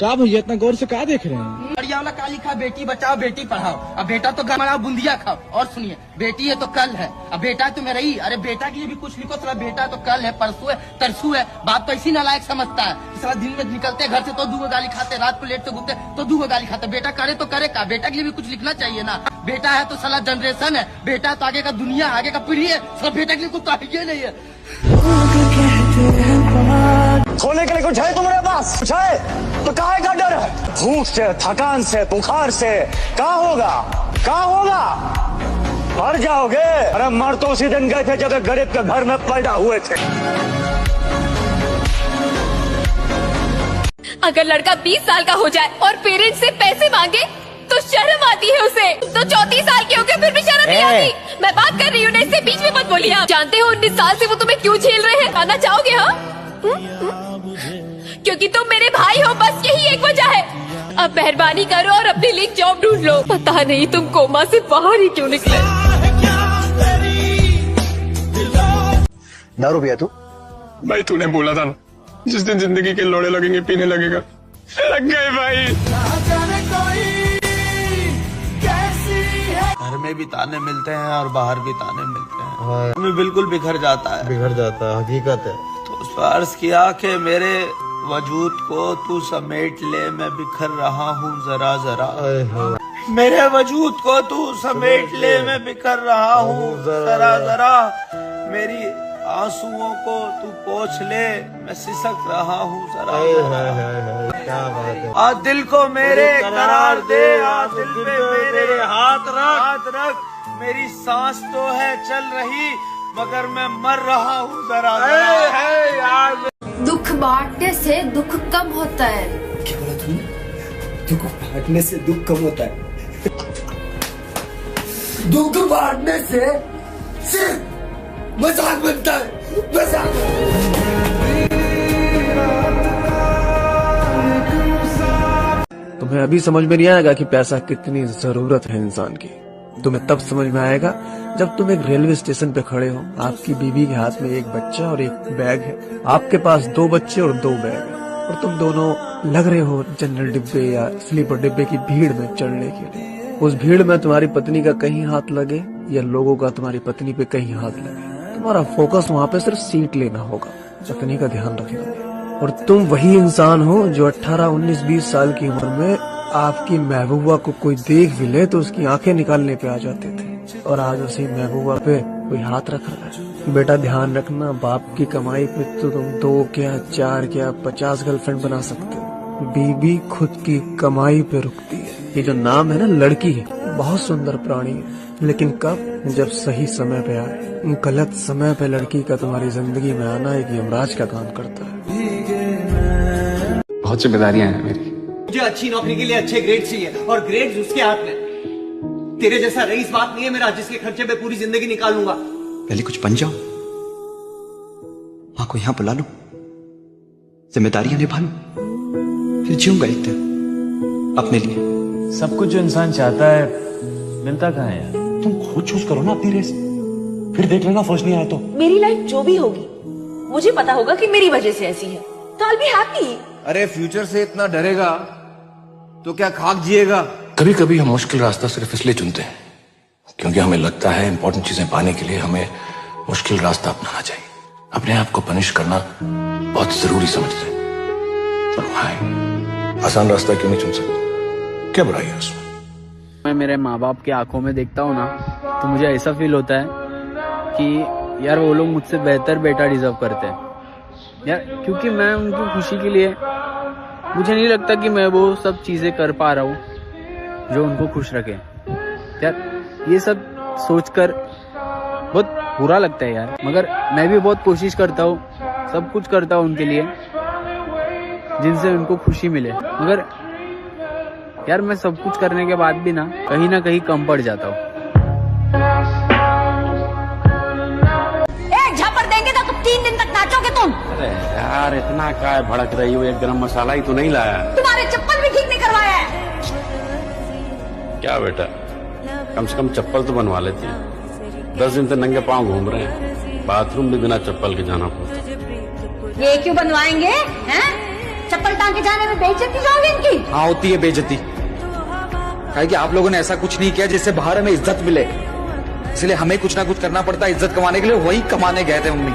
क्या भैया इतना गौर से क्या देख रहे हैं? बढ़िया वाला का लिखा, बेटी बचाओ बेटी पढ़ाओ। अब बेटा तो गमाओ बूंदिया खाओ। और सुनिए, बेटी है तो कल है, अब बेटा है तो मेरा ही। अरे बेटा के लिए भी कुछ लिखो, थोड़ा बेटा तो कल है, परसों है, तरसों है। बाप तो इसी नालायक समझता है। सारा दिन में निकलते घर से तो 2 गाली खाते, रात को लेट से घूमते तो 2 गाली खाते। बेटा करे तो करे का, बेटा के लिए भी कुछ लिखना चाहिए ना। बेटा है तो साला जनरेशन है, बेटा है तो आगे का दुनिया, आगे का पीढ़ी है। साला बेटा के लिए कुछ चाहिए नहीं है। खोने के लिए कुछ है तुम्हारे पास? कुछ है तो काहे का डर है? भूख से, थकान से, बुखार से कहाँ होगा? मर जाओगे। अरे मर तो उसी दिन गए थे जब एक गरीब के घर में पैदा हुए थे। अगर लड़का 20 साल का हो जाए और पेरेंट्स से पैसे मांगे तो शर्म आती है उसे। तो 34 साल के हो गए फिर भी शर्म नहीं आती। मैं बात कर रही हूँ ना, इससे बीच में मत बोलिए आप। जानते हो 19 साल से वो तुम्हें क्यों झेल रहे हैं? आना चाहोगे? हाँ, क्योंकि तुम मेरे भाई हो, बस यही एक वजह है। अब मेहरबानी करो और अपने लिए जॉब ढूंढ लो। पता नहीं तुम कोमा से बाहर ही क्यों निकले। दारू पिया तू? भाई तूने बोला था ना, जिस दिन जिंदगी के लोड़े लगेंगे पीने लगेगा। लग गए भाई। घर में भी ताने मिलते हैं और बाहर भी ताने मिलते हैं। मैं बिल्कुल बिखर जाता है, हकीकत है। तो फर्ज किया कि मेरे वजूद को तू समेट ले, मैं बिखर रहा हूँ जरा जरा। मेरे वजूद को तू समेट ले, मैं बिखर रहा हूँ जरा जरा। मेरी आंसुओं को तू पोंछ ले, मैं सिसक रहा हूँ जरा जरा। क्या बात है। आज दिल को मेरे करार दे, आज दिल पे मेरे हाथ रख। मेरी सांस तो है चल रही मगर मैं मर रहा हूँ जरा जरा। दुख बांटने से दुख कम होता है। क्या बोला तुमने? दुख बांटने से दुख कम होता है? दुख बांटने से सिर्फ मजाक बनता है, मजाक। तुम्हें अभी समझ में नहीं आएगा कि पैसा कितनी जरूरत है इंसान की। तुम्हें तब समझ में आएगा जब तुम एक रेलवे स्टेशन पे खड़े हो, आपकी बीवी के हाथ में एक बच्चा और एक बैग है, आपके पास 2 बच्चे और 2 बैग है, और तुम दोनों लग रहे हो जनरल डिब्बे या स्लीपर डिब्बे की भीड़ में चढ़ने के लिए। उस भीड़ में तुम्हारी पत्नी का कहीं हाथ लगे या लोगों का तुम्हारी पत्नी पे कहीं हाथ लगे, तुम्हारा फोकस वहाँ पे सिर्फ सीट लेना होगा, पत्नी का ध्यान रखना। और तुम वही इंसान हो जो 18, 19, 20 साल की उम्र में आपकी महबूबा को कोई देख भी ले तो उसकी आंखें निकालने पे आ जाते थे, और आज उसी महबूबा पे कोई हाथ रख रहा है। बेटा ध्यान रखना, बाप की कमाई पे तो तुम 2 क्या 4 क्या 50 गर्लफ्रेंड बना सकते हो, बीबी खुद की कमाई पे रुकती है। ये जो नाम है ना लड़की, बहुत सुंदर प्राणी है, लेकिन कब? जब सही समय पे आए। गलत समय पे लड़की का तुम्हारी जिंदगी में आना एक यमराज का काम करता है। बहुत जिम्मेदारियां हैं मेरी। मुझे अच्छी नौकरी के लिए अच्छे ग्रेड चाहिए, और ग्रेड उसके हाथ में। तेरे जैसा रईस बाप नहीं है मेरा जिसके खर्चे पे पूरी जिंदगी निकाल लूंगा। पहले कुछ बन जाओ, माँ को यहाँ बुला लो, जिम्मेदारियां निभा लो, फिर जीऊंगा एक दिन अपने लिए। सब कुछ जो इंसान चाहता है मिलता कहाँ है यार? तुम खुद चूज करो ना अपनी रेस, फिर देख लेना फर्स्ट नहीं आया तो। मेरी लाइफ जो भी होगी मुझे पता होगा कि मेरी वजह से ऐसी है, तो I'll be happy। अरे फ्यूचर से इतना डरेगा तो क्या खाक जिएगा? कभी कभी हम मुश्किल रास्ता सिर्फ इसलिए चुनते हैं क्योंकि हमें लगता है इंपॉर्टेंट चीजें पाने के लिए हमें मुश्किल रास्ता अपनाना चाहिए। अपने आप को पनिश करना बहुत जरूरी समझते हैं, पर हाय आसान रास्ता क्यों नहीं चुन सकते? क्या बुराई है उसमें? मैं मेरे माँ बाप की आंखों में देखता हूँ ना, तो मुझे ऐसा फील होता है कि यार वो लोग मुझसे बेहतर बेटा डिजर्व करते हैं यार, क्योंकि मैं उनकी खुशी के लिए मुझे नहीं लगता कि मैं वो सब चीजें कर पा रहा हूँ जो उनको खुश रखे यार। ये सब सोचकर बहुत बुरा लगता है यार, मगर मैं भी बहुत कोशिश करता हूँ, सब कुछ करता हूँ उनके लिए जिनसे उनको खुशी मिले, मगर यार मैं सब कुछ करने के बाद भी ना कहीं कम पड़ जाता हूँ। एक झापड़ देंगे तो 3 दिन तक नाचोगे तुम। अरे यार इतना काय भड़क रही हो, एक गरम मसाला ही तो नहीं लाया। तुम्हारे चप्पल भी ठीक नहीं करवाया है। क्या बेटा, कम से कम चप्पल तो बनवा लेती। 10 दिन से नंगे पाँव घूम रहे हैं, बाथरूम भी बिना चप्पल के जाना पड़ता। ये क्यों बनवाएंगे हैं? चप्पल टांग के जाने में बेइज्जती जाओगे इनकी? हाँ होती है बेइज्जती, काहे कि आप लोगों ने ऐसा कुछ नहीं किया जिससे बाहर हमें इज्जत मिले, इसलिए हमें कुछ ना कुछ करना पड़ता है इज्जत कमाने के लिए। वही कमाने गए थे मम्मी।